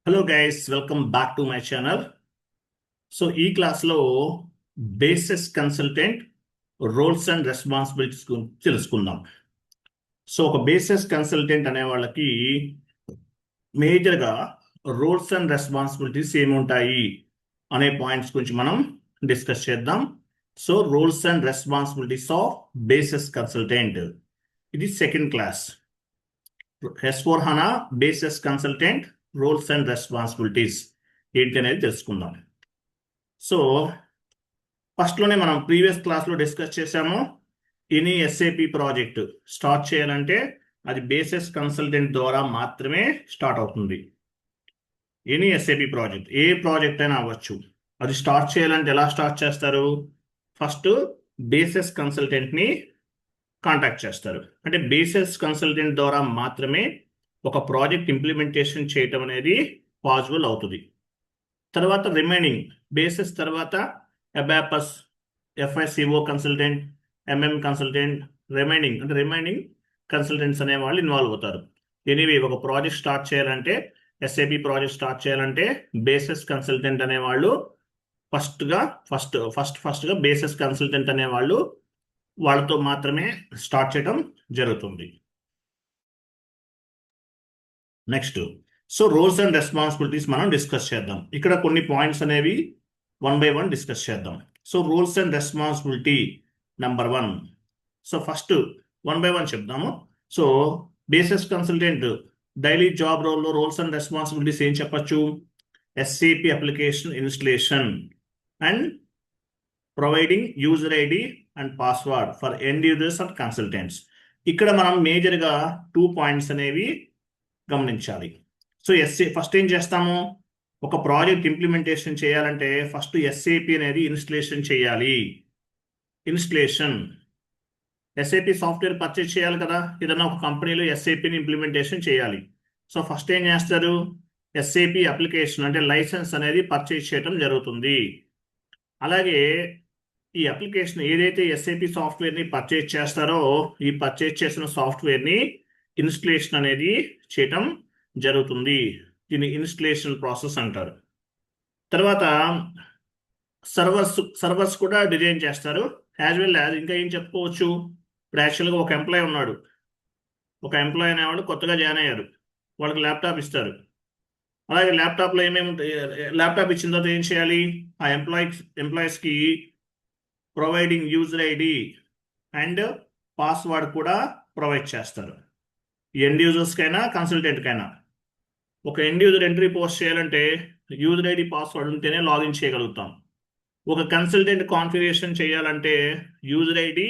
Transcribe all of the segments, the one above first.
Hello guys, welcome back to my channel. So ఈ క్లాస్లో basis consultant roles and responsibilities గురించి తెలుసుకుందాం. So ఒక బేసిస్ కన్సల్టెంట్ అనే వాళ్ళకి మేజర్గా రోల్స్ అండ్ రెస్పాన్సిబిలిటీస్ ఏముంటాయి అనే పాయింట్స్ గురించి మనం డిస్కస్ చేద్దాం. So roles and responsibilities of basis consultant, ఇది second class. S/4HANA basis consultant roles and responsibilities ఏంటి అనేది తెలుసుకుందాం. సో ఫస్ట్లోనే మనం ప్రీవియస్ క్లాస్లో డిస్కస్ చేసాము. ఎనీ ఎస్ఏపి ప్రాజెక్ట్ స్టార్ట్ చేయాలంటే అది బేసిస్ కన్సల్టెంట్ ద్వారా మాత్రమే స్టార్ట్ అవుతుంది. ఎనీ ఎస్ఏపి ప్రాజెక్ట్, ఏ ప్రాజెక్ట్ అయినా అవ్వచ్చు, అది స్టార్ట్ చేయాలంటే ఎలా స్టార్ట్ చేస్తారు? ఫస్ట్ బేసిస్ కన్సల్టెంట్ని కాంటాక్ట్ చేస్తారు. అంటే బేసిస్ కన్సల్టెంట్ ద్వారా మాత్రమే ఒక ప్రాజెక్ట్ ఇంప్లిమెంటేషన్ చేయటం అనేది పాసిబుల్ అవుతుంది. తర్వాత రిమైనింగ్ బేసిస్ తర్వాత అబాపస్, FICO consultant, MM consultant, remaining consultants అనే వాళ్ళు ఇన్వాల్వ్ అవుతారు. ఎనీవే ఒక ప్రాజెక్ట్ స్టార్ట్ చేయాలంటే, SAP ప్రాజెక్ట్ స్టార్ట్ చేయాలంటే బేసిస్ కన్సల్టెంట్ అనేవాళ్ళు ఫస్ట్గా బేసిస్ కన్సల్టెంట్ అనేవాళ్ళు వాళ్ళతో మాత్రమే స్టార్ట్ చేయడం జరుగుతుంది. Next, so roles and responsibilities మనం డిస్కస్ చేద్దాం. ఇక్కడ కొన్ని పాయింట్స్ అనేవి 1 by 1 డిస్కస్ చేద్దాం. So roles and responsibility number 1. So first 1 by 1 చెప్దాము. So basis consultant daily job రోల్లో రోల్స్ అండ్ రెస్పాన్సిబిలిటీస్ ఏం చెప్పచ్చు? SAP application installation and providing user ID and password for end users and consultants. ఇక్కడ మనం మేజర్గా 2 points అనేవి గమనించాలి. So first ఏం చేస్తాము? ఒక ప్రాజెక్ట్ ఇంప్లిమెంటేషన్ చేయాలంటే ఫస్ట్ SAP అనేది ఇన్స్టలేషన్ చేయాలి. SAP సాఫ్ట్వేర్ పర్చేజ్ చేయాలి కదా, ఏదైనా ఒక కంపెనీలో SAPని ఇంప్లిమెంటేషన్ చేయాలి. సో ఫస్ట్ ఏం చేస్తారు? SAP అప్లికేషన్ అంటే లైసెన్స్ అనేది పర్చేజ్ చేయడం జరుగుతుంది. అలాగే ఈ అప్లికేషన్ ఏదైతే SAP సాఫ్ట్వేర్ని పర్చేజ్ చేస్తారో ఈ పర్చేజ్ చేసిన సాఫ్ట్వేర్ని ఇన్స్టలేషన్ అనేది చేయటం జరుగుతుంది. దీన్ని ఇన్స్టలేషన్ ప్రాసెస్ అంటారు. తర్వాత సర్వర్స్ కూడా డిజైన్ చేస్తారు. యాజ్ వెల్ యాజ్ ఇంకా ఏం చెప్పుకోవచ్చు? ఇప్పుడు యాక్చువల్గా ఒక ఎంప్లాయ్ ఉన్నాడు. ఒక ఎంప్లాయ్ అనేవాడు కొత్తగా జాయిన్ అయ్యారు. వాళ్ళకి ల్యాప్టాప్ ఇస్తారు. అలాగే ల్యాప్టాప్లో ల్యాప్టాప్ ఇచ్చిన తర్వాత ఏం చేయాలి? ఆ ఎంప్లాయీస్కి providing user ID and password కూడా ప్రొవైడ్ చేస్తారు. ఎండ్ యూజర్స్కైనా కన్సల్టెంట్కైనా. ఒక ఎండ్ యూజర్ ఎంట్రీ పోస్ట్ చేయాలంటే యూజర్ ఐడి పాస్వర్డ్ ఉంటేనే లాగిన్ చేయగలుగుతాం. ఒక కన్సల్టెంట్ కాన్ఫిగరేషన్ చేయాలంటే యూజర్ ఐడి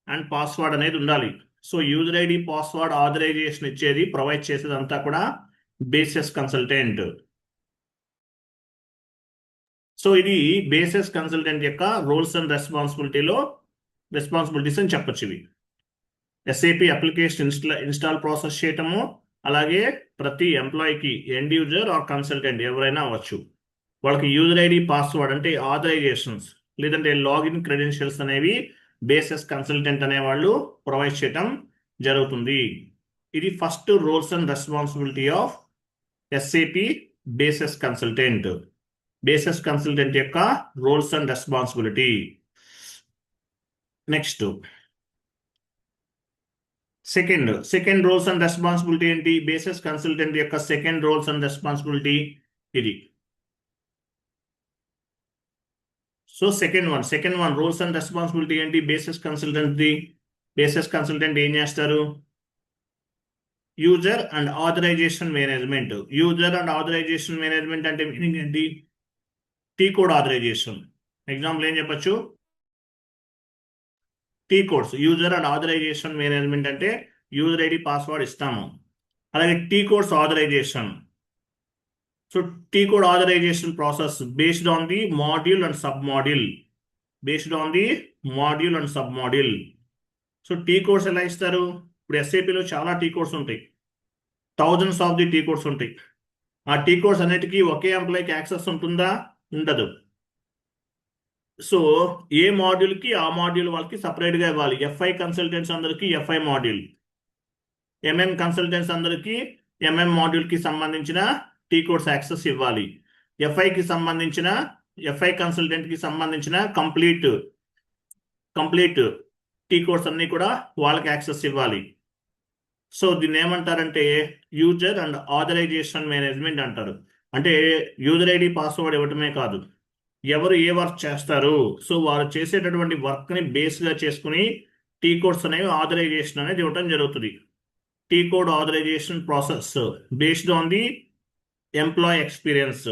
అండ్ పాస్వర్డ్ అనేది ఉండాలి. So user ID password authorization ఇచ్చేది, ప్రొవైడ్ చేసేదంతా కూడా బేసిస్ కన్సల్టెంట్. సో ఇది బేసిస్ కన్సల్టెంట్ యొక్క రోల్స్ అండ్ రెస్పాన్సిబిలిటీస్ అని చెప్పచ్చు. ఇవి SAP అప్లికేషన్ ఇన్స్టాల్ ప్రాసెస్ చేయటము, అలాగే ప్రతి ఎంప్లాయీకి ఎండ్ యూజర్ ఆర్ కన్సల్టెంట్ ఎవరైనా అవ్వచ్చు, వాళ్ళకి యూజర్ ఐడి పాస్వర్డ్ అంటే ఆథరైజేషన్స్ లేదంటే లాగిన్ క్రెడెన్షియల్స్ అనేవి బేసిస్ కన్సల్టెంట్ అనేవాళ్ళు ప్రొవైడ్ చేయటం జరుగుతుంది. ఇది first roles and responsibility of SAP basis consultant. Basis consultant యొక్క roles and responsibility. Next second roles and responsibility ఏంటి? బేసిస్ కన్సల్టెంట్ యొక్క సెకండ్ రోల్స్ అండ్ రెస్పాన్సిబిలిటీ ఇది. So second one roles and responsibility ఏంటి basis కన్సల్టెంట్ది? Basis consultant ఏం చేస్తారు? User and authorization management. User and authorization management అంటే meaning ఏంటి? T code authorization. Example ఏం చెప్పచ్చు? T codes, user and authorization management అంటే యూజర్ ఐడి పాస్వర్డ్ ఇస్తాము. అలాగే T codes authorization. So T code authorization process based on the module and sub module. So T codes ఎలా ఇస్తారు? ఇప్పుడు SAPలో చాలా T కోడ్స్ ఉంటాయి, thousands of the T codes ఉంటాయి. ఆ T కోడ్స్ అన్నిటికీ ఒకే ఎంప్లాయీకి యాక్సెస్ ఉంటుందా? ఉండదు. సో ఏ మాడ్యూల్కి ఆ మాడ్యూల్ వాళ్ళకి సపరేట్గా ఇవ్వాలి. FI కన్సల్టెంట్స్ అందరికీ FI మాడ్యూల్, MM కన్సల్టెంట్స్ అందరికీ MM మాడ్యూల్కి సంబంధించిన టీ కోడ్స్ యాక్సెస్ ఇవ్వాలి. ఎఫ్ఐ కన్సల్టెంట్కి సంబంధించిన కంప్లీట్ టీ కోడ్స్ అన్నీ కూడా వాళ్ళకి యాక్సెస్ ఇవ్వాలి. సో దీన్ని ఏమంటారంటే యూజర్ అండ్ ఆథరైజేషన్ మేనేజ్మెంట్ అంటారు. అంటే యూజర్ ఐడి పాస్వర్డ్ ఇవ్వటమే కాదు, ఎవరు ఏ వర్క్ చేస్తారు, సో వారు చేసేటటువంటి వర్క్ని బేస్గా చేసుకుని టీ కోడ్స్ అనేవి ఆథరైజేషన్ అనేది ఇవ్వటం జరుగుతుంది. T code authorization process based on the employee experience.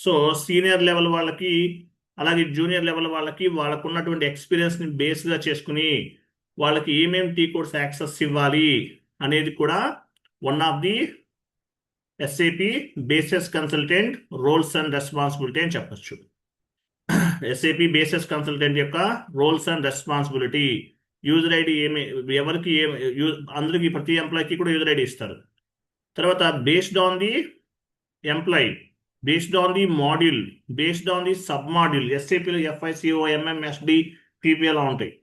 So senior level వాళ్ళకి అలాగే జూనియర్ లెవెల్ వాళ్ళకి వాళ్ళకు ఉన్నటువంటి ఎక్స్పీరియన్స్ని బేస్గా చేసుకుని వాళ్ళకి ఏమేమి టీ కోడ్స్ యాక్సెస్ ఇవ్వాలి అనేది కూడా one of the SAP basis consultant roles and responsibility అని చెప్పచ్చు. ఎస్ఏపి బేసిస్ కన్సల్టెంట్ యొక్క roles and responsibility, user ID ఎవరికి అందరికి ప్రతి ఎంప్లాయ్కి కూడా యూజర్ ఐడి ఇస్తారు. తర్వాత based on the employee, based on the module, based on the sub module, ఎస్ఏపిలో ఎఫ్ఐసిఓ, ఎంఎంఎస్డి, పిపి అలా ఉంటాయి.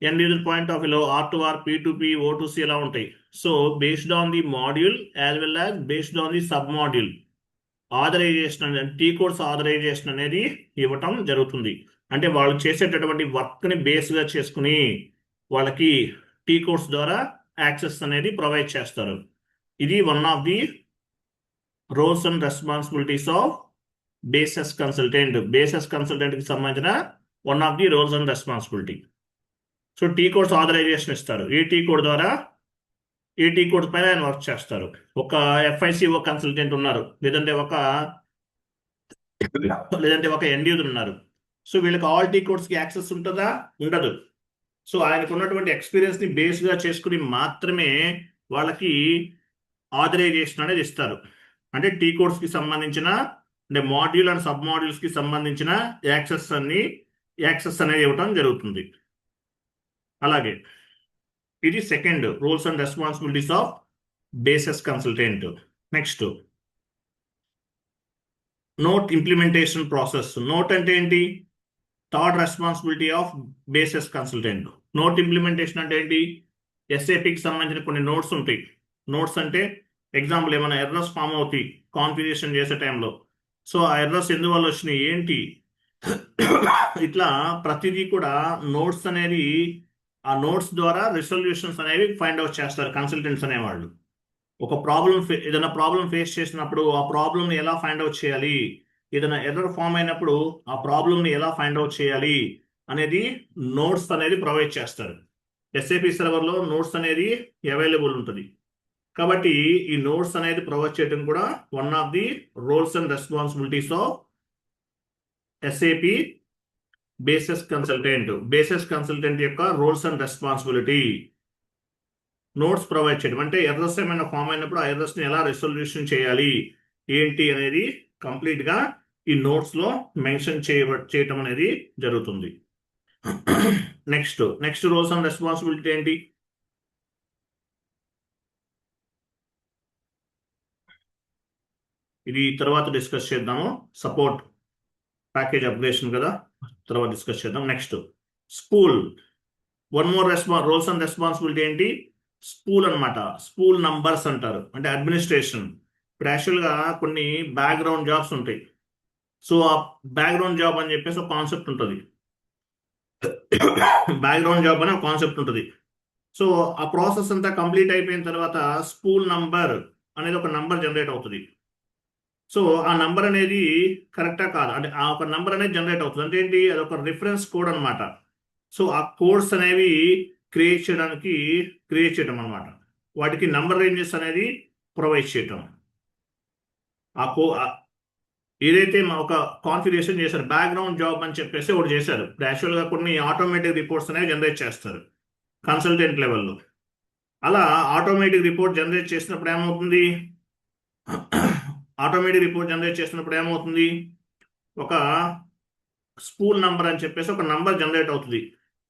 ఎండ్ యూజర్ పాయింట్ ఆఫ్ వ్యూలో R2R, P2P, O2C ఎలా ఉంటాయి. So based on the module as well as based on the sub module authorization అనేది T codes authorization అనేది ఇవ్వటం జరుగుతుంది. అంటే వాళ్ళు చేసేటటువంటి వర్క్ని బేస్గా చేసుకుని వాళ్ళకి టీ కోడ్స్ ద్వారా యాక్సెస్ అనేది ప్రొవైడ్ చేస్తారు. ఇది one of the roles and responsibilities of basis consultant. Basis కన్సల్టెంట్కి సంబంధించిన one of the roles and responsibility. So T codes authorisation ఇస్తారు. ఈ టీ కోడ్ ద్వారా ఈ టీ కోడ్ పైన ఆయన వర్క్ చేస్తారు. ఒక ఎఫ్ఐసిఓ కన్సల్టెంట్ ఉన్నారు, లేదంటే ఒక ఎండ్ యూజర్ ఉన్నారు. సో వీళ్ళకి ఆల్ టీ కోడ్స్కి యాక్సెస్ ఉంటుందా? ఉండదు. సో ఆయనకు ఉన్నటువంటి ఎక్స్పీరియన్స్ని బేస్గా చేసుకుని మాత్రమే వాళ్ళకి ఆథరైజేషన్ అనేది ఇస్తారు. అంటే టీ కోడ్స్కి సంబంధించిన అంటే మాడ్యూల్ అండ్ సబ్ మాడ్యూల్స్కి సంబంధించిన యాక్సెస్ అనేది ఇవ్వటం జరుగుతుంది. అలాగే ఇది second roles and responsibilities of basis consultant. Next note implementation process. Note అంటే ఏంటి? Third responsibility of basis consultant. Note implementation అంటే ఏంటి? ఎస్ఏపికి సంబంధించిన కొన్ని నోట్స్ ఉంటాయి. నోట్స్ అంటే ఎగ్జాంపుల్ ఏమైనా ఎర్రర్స్ ఫామ్ అవుతాయి కాన్ఫిగరేషన్ చేసే టైంలో. సో ఆ ఎర్రర్స్ ఎందువల్ల వచ్చినాయి ఏంటి, ఇట్లా ప్రతిదీ కూడా నోట్స్ అనేది ఆ నోట్స్ ద్వారా రిజల్యూషన్స్ అనేవి ఫైండ్ అవుట్ చేస్తారు కన్సల్టెంట్స్ అనేవాళ్ళు. ఏదైనా ప్రాబ్లం ఫేస్ చేసినప్పుడు ఆ ప్రాబ్లమ్ని ఎలా ఫైండ్ అవుట్ చేయాలి, ఏదైనా ఎర్రర్ ఫామ్ అయినప్పుడు ఆ ప్రాబ్లమ్ని ఎలా ఫైండ్ అవుట్ చేయాలి అనేది నోట్స్ అనేది ప్రొవైడ్ చేస్తారు. ఎస్ఏపి సర్వర్లో నోట్స్ అనేది అవైలబుల్ ఉంటుంది. కాబట్టి ఈ నోట్స్ అనేది ప్రొవైడ్ చేయడం కూడా one of the roles and responsibilities of SAP basis consultant. Basis consultant యొక్క roles and responsibility notes provide చేయడం. అంటే ఎర్రర్స్ ఏమైనా ఫామ్ అయినప్పుడు ఆ ఎర్రర్స్ని ఎలా రిజల్యూషన్ చేయాలి ఏంటి అనేది కంప్లీట్గా ఈ నోట్స్లో మెన్షన్ చేయటం అనేది జరుగుతుంది. నెక్స్ట్ రోల్స్ అండ్ రెస్పాన్సిబిలిటీ ఏంటి? ఇది తర్వాత డిస్కస్ చేద్దాము. సపోర్ట్ ప్యాకేజ్ అప్గ్రేషన్ కదా, తర్వాత డిస్కస్ చేద్దాం. Next spool. One more roles and responsibility ఏంటి? స్పూల్ అనమాట. స్పూల్ నంబర్స్ అంటారు. అంటే అడ్మినిస్ట్రేషన్. ఇప్పుడు యాక్చువల్గా కొన్ని బ్యాక్గ్రౌండ్ జాబ్స్ ఉంటాయి. సో ఆ బ్యాక్గ్రౌండ్ జాబ్ అని చెప్పేసి ఒక కాన్సెప్ట్ ఉంటుంది. బ్యాక్గ్రౌండ్ జాబ్ అనే ఒక కాన్సెప్ట్ ఉంటుంది. సో ఆ ప్రాసెస్ అంతా కంప్లీట్ అయిపోయిన తర్వాత స్పూల్ నంబర్ అనేది ఒక నంబర్ జనరేట్ అవుతుంది. సో ఆ నంబర్ అనేది కరెక్టా కాదు, అంటే ఆ ఒక నంబర్ అనేది జనరేట్ అవుతుంది. అంటే ఏంటి? అదొక రిఫరెన్స్ కోడ్ అనమాట. సో ఆ కోడ్స్ అనేవి క్రియేట్ చేయడం అనమాట. వాటికి నంబర్ రేంజెస్ అనేది ప్రొవైడ్ చేయటం. ఏదైతే ఒక కాన్ఫిగరేషన్ చేశారు బ్యాక్గ్రౌండ్ జాబ్ అని చెప్పేసి ఒకటి చేశారు. యాక్చువల్గా కొన్ని ఆటోమేటిక్ రిపోర్ట్స్ అనేవి జనరేట్ చేస్తారు కన్సల్టెంట్ లెవెల్లో. అలా ఆటోమేటిక్ రిపోర్ట్ జనరేట్ చేసినప్పుడు ఏమవుతుంది? ఒక స్పూల్ నంబర్ అని చెప్పేసి ఒక నంబర్ జనరేట్ అవుతుంది.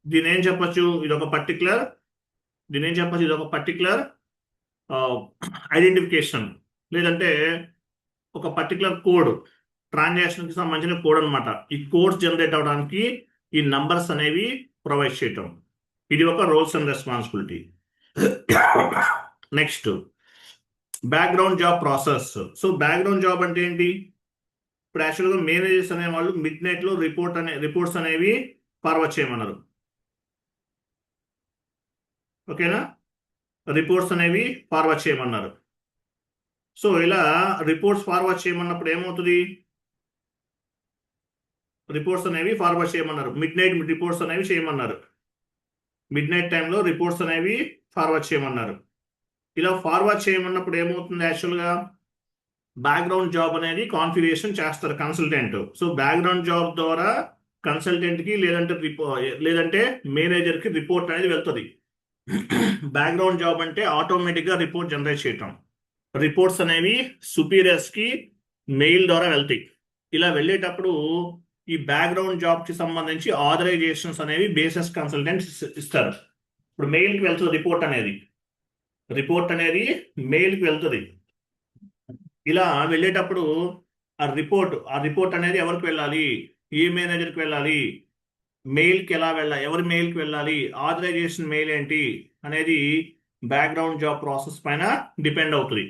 దీని ఏం చెప్పచ్చు? ఇది ఒక పర్టికులర్ ఐడెంటిఫికేషన్, లేదంటే ఒక పర్టికులర్ కోడ్, ట్రాన్సాక్షన్కి సంబంధించిన కోడ్ అనమాట. ఈ కోడ్స్ జనరేట్ అవడానికి ఈ నంబర్స్ అనేవి ప్రొవైడ్ చేయటం. ఇది ఒక roles and responsibility. Next background job process. So background job అంటే ఏంటి? ఇప్పుడు యాక్చువల్గా మేనేజర్స్ అనే వాళ్ళు మిడ్ నైట్ లో రిపోర్ట్స్ అనేవి ఫార్వర్డ్ చేయమన్నారు. ఓకేనా? రిపోర్ట్స్ అనేవి ఫార్వర్డ్ చేయమన్నారు. సో ఇలా రిపోర్ట్స్ ఫార్వర్డ్ చేయమన్నప్పుడు ఏమవుతుంది? రిపోర్ట్స్ అనేవి ఫార్వర్డ్ చేయమన్నారు, మిడ్ నైట్ రిపోర్ట్స్ అనేవి చేయమన్నారు, మిడ్ నైట్ టైంలో రిపోర్ట్స్ అనేవి ఫార్వర్డ్ చేయమన్నారు. ఇలా ఫార్వర్డ్ చేయమన్నప్పుడు ఏమవుతుంది? యాక్చువల్గా బ్యాక్గ్రౌండ్ జాబ్ అనేది కాన్ఫిగరేషన్ చేస్తారు కన్సల్టెంట్. సో బ్యాక్గ్రౌండ్ జాబ్ ద్వారా కన్సల్టెంట్కి లేదంటే మేనేజర్కి రిపోర్ట్ అనేది వెళ్తుంది. బ్యాక్గ్రౌండ్ జాబ్ అంటే ఆటోమేటిక్గా రిపోర్ట్ జనరేట్ చేయటం. రిపోర్ట్స్ అనేవి సుపీరియర్స్కి మెయిల్ ద్వారా వెళ్తాయి. ఇలా వెళ్ళేటప్పుడు ఈ బ్యాక్గ్రౌండ్ జాబ్కి సంబంధించి ఆథరైజేషన్స్ అనేవి బేసిస్ కన్సల్టెంట్స్ ఇస్తారు. ఇప్పుడు మెయిల్కి వెళ్తుంది రిపోర్ట్ అనేది మెయిల్కి వెళ్తుంది. ఇలా వెళ్ళేటప్పుడు ఆ రిపోర్ట్ అనేది ఎవరికి వెళ్ళాలి? ఏ మేనేజర్కి వెళ్ళాలి? మెయిల్కి ఎలా వెళ్ళాలి? ఎవరి మెయిల్కి వెళ్ళాలి? ఆథరైజేషన్ మెయిల్ ఏంటి అనేది బ్యాక్గ్రౌండ్ జాబ్ ప్రాసెస్ పైన డిపెండ్ అవుతుంది.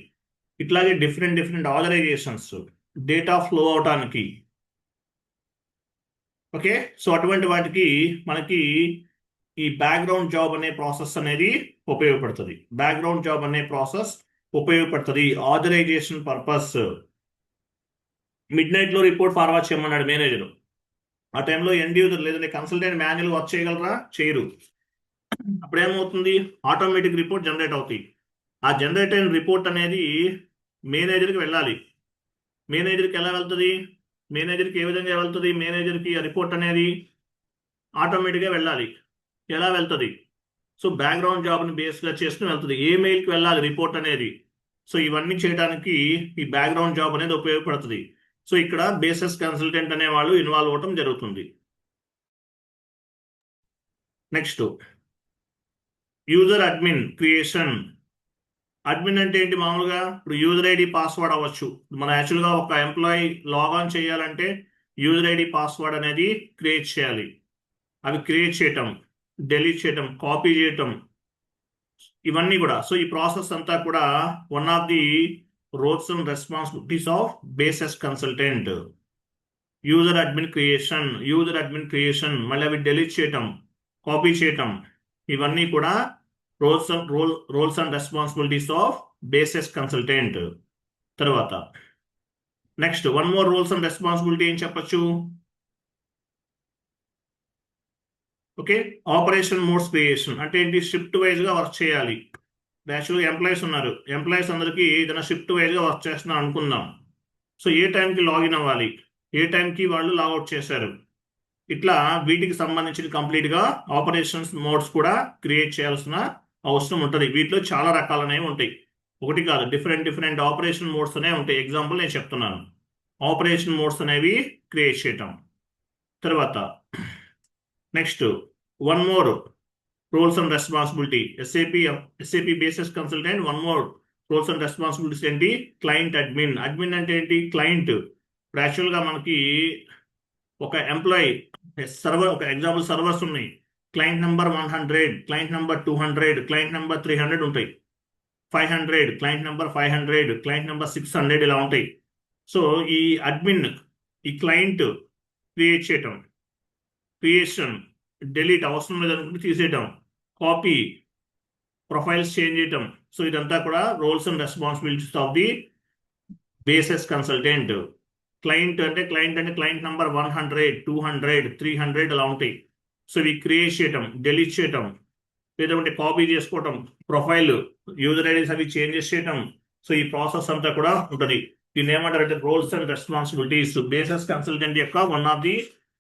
ఇట్లాగే డిఫరెంట్ ఆథరైజేషన్స్ డేటా ఫ్లో అవటానికి. ఓకే, సో అటువంటి వాటికి మనకి ఈ బ్యాక్గ్రౌండ్ జాబ్ అనే ప్రాసెస్ అనేది ఉపయోగపడుతుంది. బ్యాక్గ్రౌండ్ జాబ్ అనే ప్రాసెస్ ఉపయోగపడుతుంది ఆథరైజేషన్ పర్పస్. మిడ్ నైట్ లో రిపోర్ట్ ఫార్వర్డ్ చేయమన్నాడు మేనేజర్. ఆ టైంలో ఎండ్ యూజర్ లేదంటే కన్సల్టెంట్ మాన్యువల్ వర్క్ చేయగలరా? చేయరు. అప్పుడేమవుతుంది? ఆటోమేటిక్ రిపోర్ట్ జనరేట్ అవుతాయి. ఆ జనరేట్ అయిన రిపోర్ట్ అనేది మేనేజర్కి వెళ్ళాలి. మేనేజర్కి ఎలా వెళ్తుంది? మేనేజర్కి ఏ విధంగా వెళ్తుంది? మేనేజర్కి ఆ రిపోర్ట్ అనేది ఆటోమేటిక్గా వెళ్ళాలి. ఎలా వెళ్తుంది? సో బ్యాక్గ్రౌండ్ జాబ్ని బేస్గా చేసుకుని వెళ్తుంది. ఏ మెయిల్కి వెళ్ళాలి రిపోర్ట్ అనేది? సో ఇవన్నీ చేయడానికి ఈ బ్యాక్గ్రౌండ్ జాబ్ అనేది ఉపయోగపడుతుంది. సో ఇక్కడ బేసిస్ కన్సల్టెంట్ అనే వాళ్ళు ఇన్వాల్వ్ అవటం జరుగుతుంది. Next user admin creation. Admin అంటే ఏంటి? మామూలుగా ఇప్పుడు యూజర్ ఐడి పాస్వర్డ్ అవ్వచ్చు. మన యాక్చువల్గా ఒక ఎంప్లాయీ లాగాన్ చేయాలంటే యూజర్ ఐడి పాస్వర్డ్ అనేది క్రియేట్ చేయాలి. అవి క్రియేట్ చేయటం, డెలీట్ చేయటం, కాపీ చేయటం, ఇవన్నీ కూడా. సో ఈ ప్రాసెస్ అంతా కూడా one of the roles and responsibilities of basis consultant. User admin creation, మళ్ళీ అవి డెలీట్ చేయటం, కాపీ చేయటం, ఇవన్నీ కూడా roles and responsibilities of basis consultant. తర్వాత next one more roles and responsibility ఏం చెప్పచ్చు? ఓకే, ఆపరేషన్ మోడ్స్ క్రియేషన్ అంటే ఏంటి? షిఫ్ట్ వైజ్గా వర్క్ చేయాలి. యాక్చువల్గా ఎంప్లాయీస్ ఉన్నారు, ఎంప్లాయీస్ అందరికీ ఏదైనా షిఫ్ట్ వైజ్గా వర్క్ చేస్తున్నాం అనుకుందాం. సో ఏ టైంకి లాగిన్ అవ్వాలి, ఏ టైంకి వాళ్ళు లాగౌట్ చేశారు, ఇట్లా వీటికి సంబంధించిన కంప్లీట్గా ఆపరేషన్స్ మోడ్స్ కూడా క్రియేట్ చేయాల్సిన అవసరం ఉంటుంది. వీటిలో చాలా రకాలనేవి ఉంటాయి, ఒకటి కాదు, డిఫరెంట్ ఆపరేషన్ మోడ్స్ అనేవి ఉంటాయి. ఎగ్జాంపుల్ నేను చెప్తున్నాను. ఆపరేషన్ మోడ్స్ అనేవి క్రియేట్ చేయటం. తర్వాత next one more roles and responsibility SAP basis consultant. One more roles and responsibilities ఏంటి? Client admin. అడ్మిన్ అంటే ఏంటి? క్లయింట్. ఇప్పుడు యాక్చువల్గా మనకి ఒక ఎంప్లాయీ సర్వర్, ఒక ఎగ్జాంపుల్ సర్వర్స్ ఉన్నాయి. Client number 100, client number 200, client number 300 ఉంటాయి, 500, క్లయింట్ నెంబర్ 500, క్లయింట్ నెంబర్ 600, ఇలా ఉంటాయి. సో ఈ అడ్మిన్ ఈ క్లయింట్ క్రియేట్ చేయటం, క్రియేషన్, డెలీట్, అవసరం లేదనుకుంటే తీసేయటం, కాపీ, ప్రొఫైల్స్ చేంజ్ చేయటం. సో ఇదంతా కూడా roles and responsibilities of the basis consultant. Client అంటే క్లయింట్ నెంబర్ 100, 200, 300 అలా ఉంటాయి. సో ఇవి క్రియేట్ చేయటం, డెలీట్ చేయటం, లేదంటే కాపీ చేసుకోవటం, ప్రొఫైల్ యూజర్ ఐడీస్ అవి చేంజెస్ చేయటం. సో ఈ ప్రాసెస్ అంతా కూడా ఉంటుంది. దీన్ని ఏమంటారంటే roles and responsibilities. Basis consultant యొక్క one of the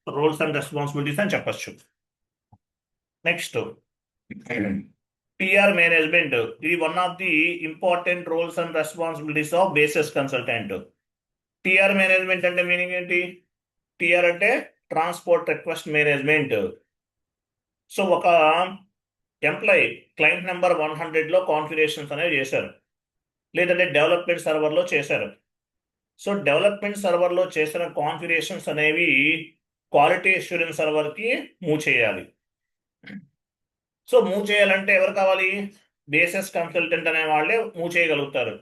roles and responsibilities అని చెప్పచ్చు. Next TR management. ఇది one of the important roles and responsibilities of basis consultant. TR management అంటే మీనింగ్ ఏంటి? టిఆర్ అంటే ట్రాన్స్పోర్ట్ రిక్వెస్ట్ మేనేజ్మెంట్. సో ఒక employee client number 100లో configurations అనేవి చేశారు, లేదంటే డెవలప్మెంట్ సర్వర్లో చేశారు. సో డెవలప్మెంట్ సర్వర్లో చేసిన కాన్ఫిగరేషన్స్ అనేవి క్వాలిటీ అష్యూరెన్స్ సర్వర్కి మూవ్ చేయాలి. సో మూవ్ చేయాలంటే ఎవరు కావాలి? బేసిస్ కన్సల్టెంట్ అనే వాళ్ళే మూవ్ చేయగలుగుతారు.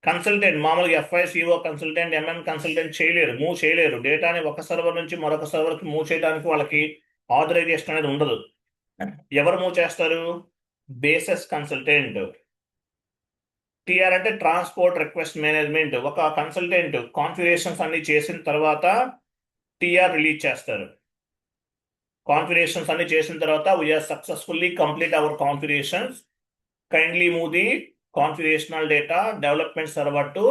కన్సల్టెంట్ మామూలుగా ఎఫ్ఐసిఓ కన్సల్టెంట్ ఎంఎం కన్సల్టెంట్ చేయలేరు, మూవ్ చేయలేరు. డేటాని ఒక సర్వర్ నుంచి మరొక సర్వర్కి మూవ్ చేయడానికి వాళ్ళకి ఆథరైజేషన్ అనేది ఉండదు. ఎవరు మూవ్ చేస్తారు? Bases consultant. టిఆర్ అంటే ట్రాన్స్పోర్ట్ రిక్వెస్ట్ మేనేజ్మెంట్. ఒక కన్సల్టెంట్ కాన్ఫిగరేషన్స్ అన్ని చేసిన తర్వాత టిఆర్ రిలీజ్ చేస్తారు. కాన్ఫిగరేషన్స్ అన్ని చేసిన తర్వాత we're successfully complete our configurations, kindly move the configurational data development server to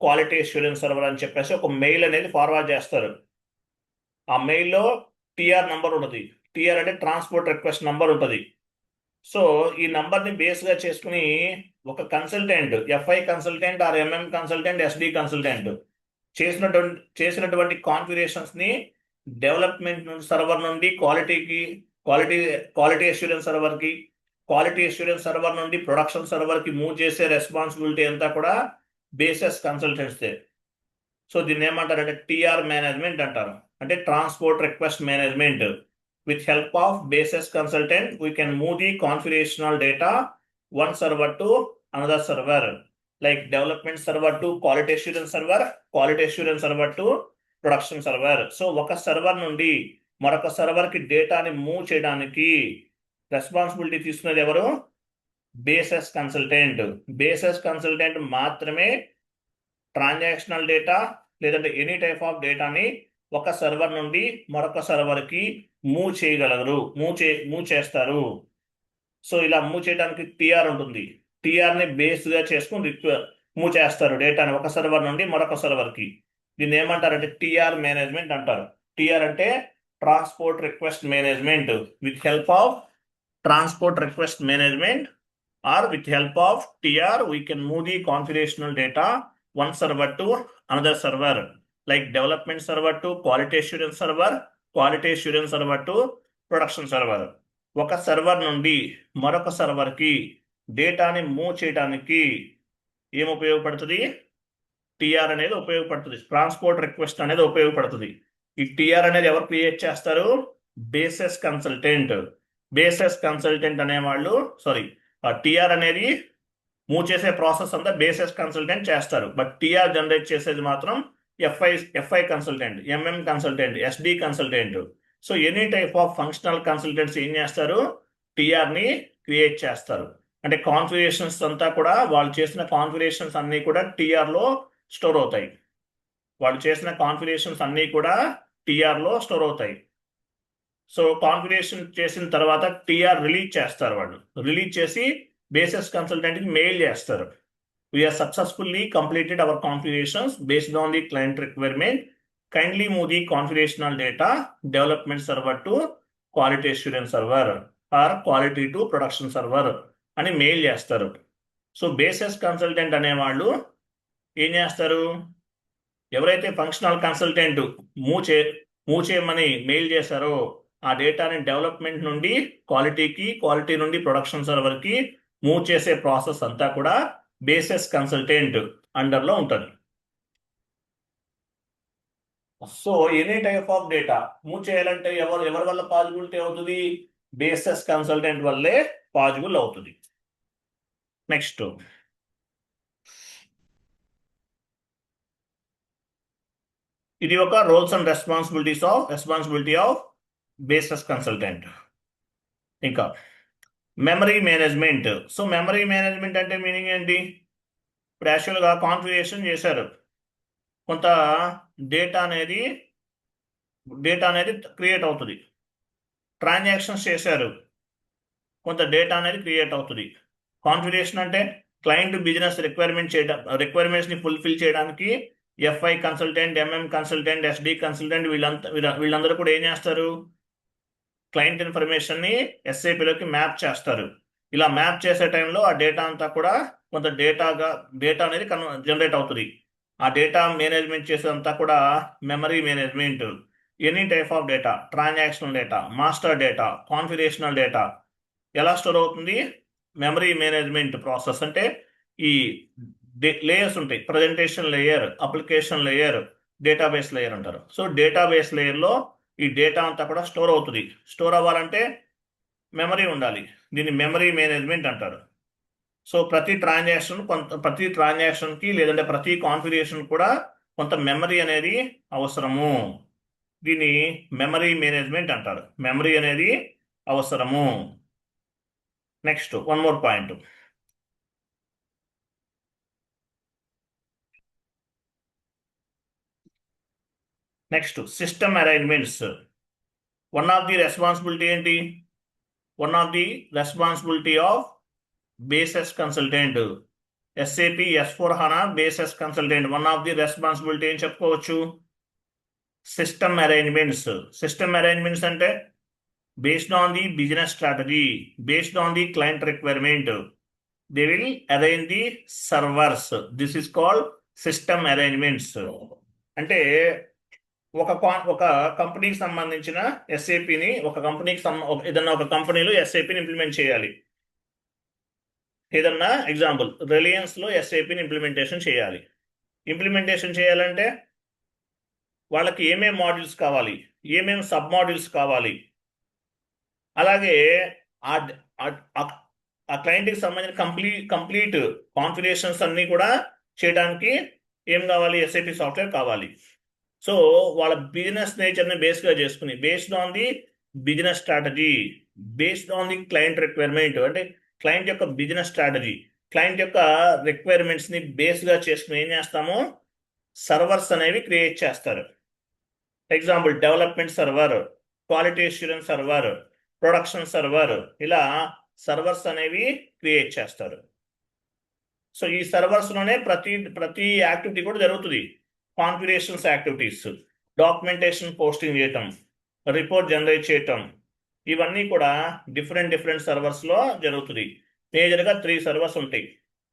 quality assurance server అని చెప్పేసి ఒక మెయిల్ అనేది ఫార్వర్డ్ చేస్తారు. ఆ మెయిల్లో టిఆర్ నంబర్ ఉంటుంది. టిఆర్ అంటే ట్రాన్స్పోర్ట్ రిక్వెస్ట్ నంబర్ ఉంటుంది. సో ఈ నంబర్ని బేస్గా చేసుకుని ఒక consultant, FI consultant or MM consultant, SD consultant చేసినటువంటి కాన్ఫిగరేషన్స్ని డెవలప్మెంట్ సర్వర్ నుండి క్వాలిటీ అష్యూరెన్స్ సర్వర్కి, క్వాలిటీ అష్యూరెన్స్ సర్వర్ నుండి ప్రొడక్షన్ సర్వర్కి మూవ్ చేసే రెస్పాన్సిబిలిటీ అంతా కూడా బేసెస్ కన్సల్టెంట్స్దే. సో దీన్ని ఏమంటారంటే టిఆర్ మేనేజ్మెంట్ అంటారు, అంటే transport request management. With help of basis consultant, we can move the configurational data one server to another server, like development server to quality assurance server, quality assurance server to production server. So ఒక server నుండి మరొక సర్వర్కి డేటాని move చేయడానికి responsibility తీసుకునేది ఎవరు? Bases consultant. Bases consultant మాత్రమే transactional data లేదంటే any type of డేటాని ఒక సర్వర్ నుండి మరొక సర్వర్కి మూవ్ చేయగలరు, మూవ్ చేస్తారు. సో ఇలా మూవ్ చేయడానికి టిఆర్ ఉంటుంది. టిఆర్ని బేస్గా చేసుకుని మూవ్ చేస్తారు డేటాని ఒక సర్వర్ నుండి మరొక సర్వర్కి. దీన్ని ఏమంటారంటే టిఆర్ మేనేజ్మెంట్ అంటారు. టిఆర్ అంటే transport request management. With help of transport request management or with help of TR we can move the configurational data one server to another server, like development server to quality assurance server, quality assurance server to production server. ఒక server నుండి మరొక సర్వర్కి డేటాని move చేయడానికి ఏం ఉపయోగపడుతుంది? TR అనేది ఉపయోగపడుతుంది. Transport request అనేది ఉపయోగపడుతుంది. ఈ టిఆర్ అనేది ఎవరు క్రియేట్ చేస్తారు? Bases consultant. బేసెస్ కన్సల్టెంట్ అనేవాళ్ళు టిఆర్ అనేది మూవ్ చేసే ప్రాసెస్ అంతా బేసెస్ కన్సల్టెంట్ చేస్తారు. బట్ టిఆర్ జనరేట్ చేసేది మాత్రం FI consultant, MM consultant, SD consultant. So any type of functional consultants ఏం చేస్తారు? టిఆర్ని క్రియేట్ చేస్తారు. అంటే కాన్ఫిగరేషన్స్ అంతా కూడా వాళ్ళు చేసిన కాన్ఫిగరేషన్స్ అన్నీ కూడా టిఆర్లో స్టోర్ అవుతాయి. వాళ్ళు చేసిన కాన్ఫిగరేషన్స్ అన్నీ కూడా టిఆర్లో స్టోర్ అవుతాయి. సో కాన్ఫిగరేషన్ చేసిన తర్వాత టిఆర్ రిలీజ్ చేస్తారు. వాళ్ళు రిలీజ్ చేసి బేసెస్ కన్సల్టెంట్కి మెయిల్ చేస్తారు. We have successfully completed our configurations based on the client requirement. Kindly move the configurational data development server to quality assurance server or quality to production server అని mail చేస్తారు. So basis consultant అనేవాళ్ళు ఏం చేస్తారు? ఎవరైతే functional consultant move చేయమని mail చేశారో ఆ డేటాని డెవలప్మెంట్ నుండి క్వాలిటీ నుండి ప్రొడక్షన్ సర్వర్కి మూవ్ చేసే ప్రాసెస్ అంతా కూడా బేసెస్ కన్సల్టెంట్ అండర్లో ఉంటుంది. So any type of data move చేయాలంటే ఎవరి వల్ల పాజిబిలిటీ అవుతుంది? బేసెస్ కన్సల్టెంట్ వల్లే పాజిబుల్ అవుతుంది. నెక్స్ట్ ఇది ఒక roles and responsibility of basis consultant. ఇంకా memory management. So memory management అంటే మీనింగ్ ఏంటి? ఇప్పుడు యాక్చువల్గా కాన్ఫిగరేషన్ చేశారు, కొంత డేటా అనేది క్రియేట్ అవుతుంది. ట్రాన్సాక్షన్స్ చేశారు, కొంత డేటా అనేది క్రియేట్ అవుతుంది. కాన్ఫిగరేషన్ అంటే క్లయింట్ బిజినెస్ రిక్వైర్మెంట్స్ని ఫుల్ఫిల్ చేయడానికి FI consultant, MM consultant, SD consultant వీళ్ళందరూ కూడా ఏం చేస్తారు? క్లయింట్ ఇన్ఫర్మేషన్ని ఎస్ఏపిలోకి మ్యాప్ చేస్తారు. ఇలా మ్యాప్ చేసే టైంలో ఆ డేటా అంతా కూడా కొంత డేటా అనేది జనరేట్ అవుతుంది. ఆ డేటా మేనేజ్మెంట్ చేసేదంతా కూడా memory management. Any type of data, transactional data, master data, configurational data ఎలా స్టోర్ అవుతుంది? మెమరీ మేనేజ్మెంట్ ప్రాసెస్ అంటే ఈ లేయర్స్ ఉంటాయి, presentation layer, application layer, database layer అంటారు. సో డేటాబేస్ లేయర్లో ఈ డేటా అంతా కూడా స్టోర్ అవుతుంది. స్టోర్ అవ్వాలంటే మెమరీ ఉండాలి. దీన్ని మెమరీ మేనేజ్మెంట్ అంటారు. సో ప్రతి ట్రాన్సాక్షన్కి లేదంటే ప్రతి కాన్ఫిగరేషన్ కూడా కొంత మెమరీ అనేది అవసరము. దీన్ని మెమరీ మేనేజ్మెంట్ అంటారు. మెమరీ అనేది అవసరము. Next one more point. Next system arrangements. One of the responsibility ఏంటి? One of the responsibility of basis consultant, SAP S/4HANA basis consultant one of the responsibility ఏం చెప్పుకోవచ్చు? System arrangements. సిస్టమ్ అరేంజ్మెంట్స్ అంటే based on the business strategy, based on the client requirement, they will arrange the servers. This is called system arrangements. అంటే ఒక కంపెనీకి సంబంధించిన ఎస్ఏపిని ఏదన్నా ఒక కంపెనీలో ఎస్ఏపిని ఇంప్లిమెంట్ చేయాలి. ఏదన్నా ఎగ్జాంపుల్ రిలయన్స్లో ఎస్ఏపిని ఇంప్లిమెంటేషన్ చేయాలి. ఇంప్లిమెంటేషన్ చేయాలంటే వాళ్ళకి ఏమేం మాడ్యూల్స్ కావాలి, ఏమేం సబ్ మాడ్యూల్స్ కావాలి, అలాగే ఆ క్లయింట్కి సంబంధించిన కంప్లీట్ కాన్ఫిగరేషన్స్ అన్నీ కూడా చేయడానికి ఏం కావాలి? ఎస్ఏపి సాఫ్ట్వేర్ కావాలి. సో వాళ్ళ బిజినెస్ నేచర్ని బేస్గా చేసుకుని, based on the business strategy, based on the client requirement, అంటే క్లయింట్ యొక్క బిజినెస్ స్ట్రాటజీ, క్లయింట్ యొక్క రిక్వైర్మెంట్స్ని బేస్గా చేసుకుని ఏం చేస్తాము? సర్వర్స్ అనేవి క్రియేట్ చేస్తారు. Example development server, quality assurance server, production server, ఇలా సర్వర్స్ అనేవి క్రియేట్ చేస్తారు. సో ఈ సర్వర్స్లోనే ప్రతి యాక్టివిటీ కూడా జరుగుతుంది. కాన్ఫిగరేషన్స్ యాక్టివిటీస్, డాక్యుమెంటేషన్ పోస్టింగ్ చేయటం, రిపోర్ట్ జనరేట్ చేయటం, ఇవన్నీ కూడా డిఫరెంట్ సర్వర్స్లో జరుగుతుంది. మేజర్గా 3 సర్వర్స్ ఉంటాయి: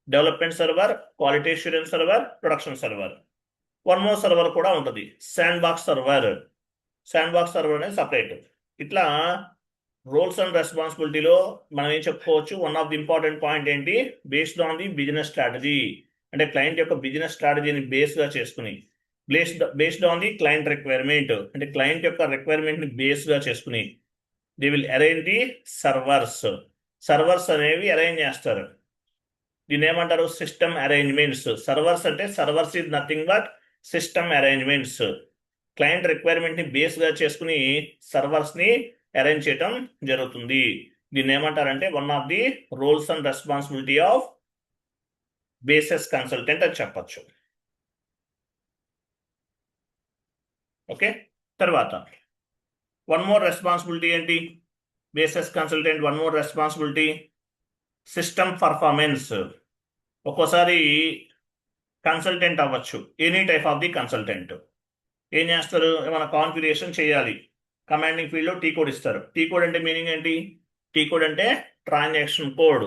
development server, quality assurance server, production server. One more server కూడా ఉంటుంది, sandbox server. Sandbox server అనేది సపరేట్. ఇట్లా రోల్స్ అండ్ రెస్పాన్సిబిలిటీలో మనం ఏం చెప్పుకోవచ్చు? One of the important point ఏంటి? Based on the business strategy, అంటే క్లయింట్ యొక్క బిజినెస్ స్ట్రాటజీని బేస్గా చేసుకుని, based on the client requirement, అంటే క్లయింట్ యొక్క రిక్వైర్మెంట్ని బేస్గా చేసుకుని they will arrange the servers. Servers అనేవి అరేంజ్ చేస్తారు. దీన్ని ఏమంటారు? System arrangements. సర్వర్స్ అంటే servers is nothing but system arrangements. Client రిక్వైర్మెంట్ని బేస్గా చేసుకుని సర్వర్స్ని అరేంజ్ చేయటం జరుగుతుంది. దీన్ని ఏమంటారంటే one of the roles and responsibility of basis consultant అని చెప్పచ్చు. ఓకే, తర్వాత వన్ మోర్ రెస్పాన్సిబిలిటీ ఏంటి? Basis consultant one more responsibility system performance. ఒక్కోసారి కన్సల్టెంట్ అవ్వచ్చు, any type of the consultant ఏం చేస్తారు? ఏమైనా కాన్ఫిగరేషన్ చేయాలి, కమాండింగ్ ఫీల్డ్లో టీ కోడ్ ఇస్తారు. టీ కోడ్ అంటే మీనింగ్ ఏంటి? టీ కోడ్ అంటే transaction code.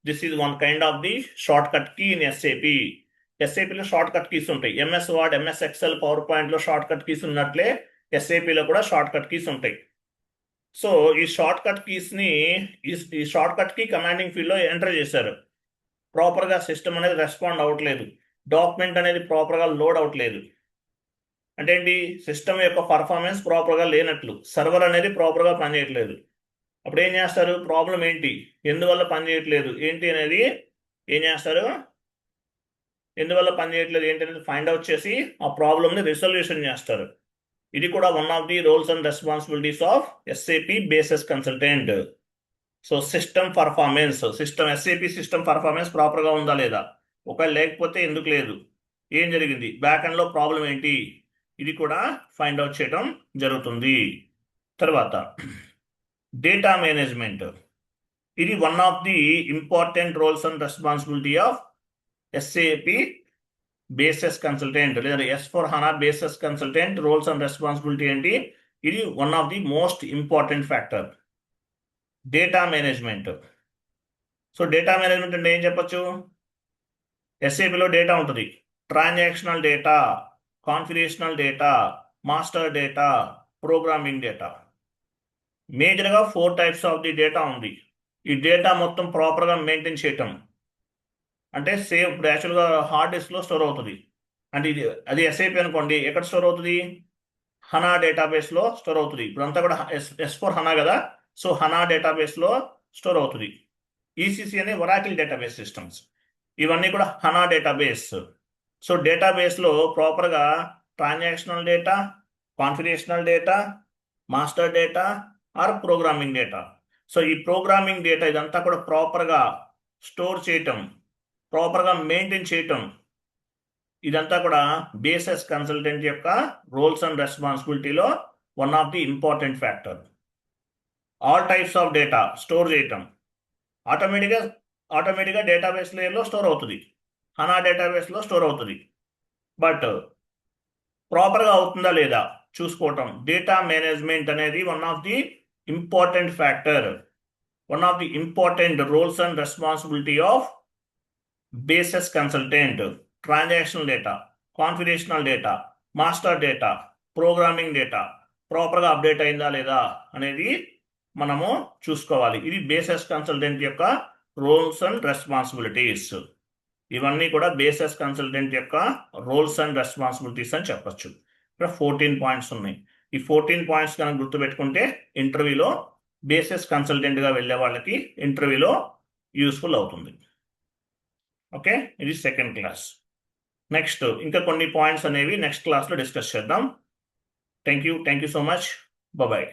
This is one kind of the shortcut key in SAP. ఎస్ఏపిలో షార్ట్ కట్ కీస్ ఉంటాయి. MS వర్డ్, MS ఎక్సెల్, పవర్ పాయింట్లో షార్ట్ కట్ కీస్ ఉన్నట్లే ఎస్ఏపిలో కూడా షార్ట్ కట్ కీస్ ఉంటాయి. సో ఈ షార్ట్ కట్ కీస్ని ఈ షార్ట్ కట్ కీ కమాండింగ్ ఫీల్డ్లో ఎంటర్ చేశారు. ప్రాపర్గా సిస్టమ్ అనేది రెస్పాండ్ అవ్వట్లేదు, డాక్యుమెంట్ అనేది ప్రాపర్గా లోడ్ అవ్వట్లేదు. అంటే ఏంటి? సిస్టమ్ యొక్క పర్ఫార్మెన్స్ ప్రాపర్గా లేనట్లు, సర్వర్ అనేది ప్రాపర్గా పనిచేయట్లేదు. అప్పుడు ఏం చేస్తారు? ప్రాబ్లం ఏంటి, ఎందువల్ల పనిచేయట్లేదు ఏంటి అనేది ఏం చేస్తారు? ఎందువల్ల పనిచేయట్లేదు ఏంటి అనేది ఫైండ్ అవుట్ చేసి ఆ ప్రాబ్లమ్ని రిజల్యూషన్ చేస్తారు. ఇది కూడా one of the roles and responsibilities of SAP basis consultant. So system performance, SAP system performance ప్రాపర్గా ఉందా లేదా, ఒకవేళ లేకపోతే ఎందుకు లేదు, ఏం జరిగింది, బ్యాక్ ఎండ్లో ప్రాబ్లం ఏంటి, ఇది కూడా ఫైండ్ అవుట్ చేయడం జరుగుతుంది. తర్వాత డేటా మేనేజ్మెంట్. ఇది one of the important roles and responsibility of SAP basis consultant లేదా S/4HANA basis consultant. Roles and responsibility ఏంటి? ఇది one of the most important factor, data management. So data management అంటే ఏం చెప్పచ్చు? ఎస్ఏపిలో డేటా ఉంటుంది, transactional data, configurational data, master data, programming data. మేజర్గా 4 types of the data ఉంది. ఈ డేటా మొత్తం ప్రాపర్గా మెయింటైన్ చేయటం, అంటే సేవ్ ఇప్పుడు యాక్చువల్గా హార్డ్ డిస్క్లో స్టోర్ అవుతుంది. అంటే అది ఎస్ఐపి అనుకోండి, ఎక్కడ స్టోర్ అవుతుంది? హనా డేటాబేస్లో స్టోర్ అవుతుంది. ఇప్పుడు అంతా కూడా S/4HANA కదా, సో హనా డేటాబేస్లో స్టోర్ అవుతుంది. ఈసీసీ అనే ఒరాకిల్ డేటాబేస్ సిస్టమ్స్. ఇవన్నీ కూడా హనా డేటాబేస్. సో డేటాబేస్లో ప్రాపర్గా transactional data, configurational data, master data or programming data. So ఈ ప్రోగ్రామింగ్ డేటా ఇదంతా కూడా ప్రాపర్గా స్టోర్ చేయటం, ప్రాపర్గా మెయింటైన్ చేయటం, ఇదంతా కూడా బేసిస్ కన్సల్టెంట్ యొక్క రోల్స్ అండ్ రెస్పాన్సిబిలిటీలో one of the important factor. All types of data store చేయటం ఆటోమేటిక్గా డేటాబేస్ లేయర్లో స్టోర్ అవుతుంది, హనా డేటాబేస్లో స్టోర్ అవుతుంది. బట్ ప్రాపర్గా అవుతుందా లేదా చూసుకోవటం, డేటా మేనేజ్మెంట్ అనేది one of the important factor, one of the important roles and responsibility of basis consultant. Transactional data, configurational data, master data, programming data ప్రాపర్గా అప్డేట్ అయిందా లేదా అనేది మనము చూసుకోవాలి. ఇది బేసిస్ కన్సల్టెంట్ యొక్క రోల్స్ అండ్ రెస్పాన్సిబిలిటీస్. ఇవన్నీ కూడా బేసిస్ కన్సల్టెంట్ యొక్క రోల్స్ అండ్ రెస్పాన్సిబిలిటీస్ అని చెప్పొచ్చు. ఇక్కడ 14 పాయింట్స్ ఉన్నాయి. ఈ 14 పాయింట్స్ కనుక గుర్తుపెట్టుకుంటే ఇంటర్వ్యూలో బేసిస్ కన్సల్టెంట్గా వెళ్ళే వాళ్ళకి ఇంటర్వ్యూలో యూస్ఫుల్ అవుతుంది. ఓకే, ఇది సెకండ్ క్లాస్. నెక్స్ట్ ఇంకా కొన్ని పాయింట్స్ అనేవి నెక్స్ట్ క్లాస్లో డిస్కస్ చేద్దాం. Thank you so much. Bye.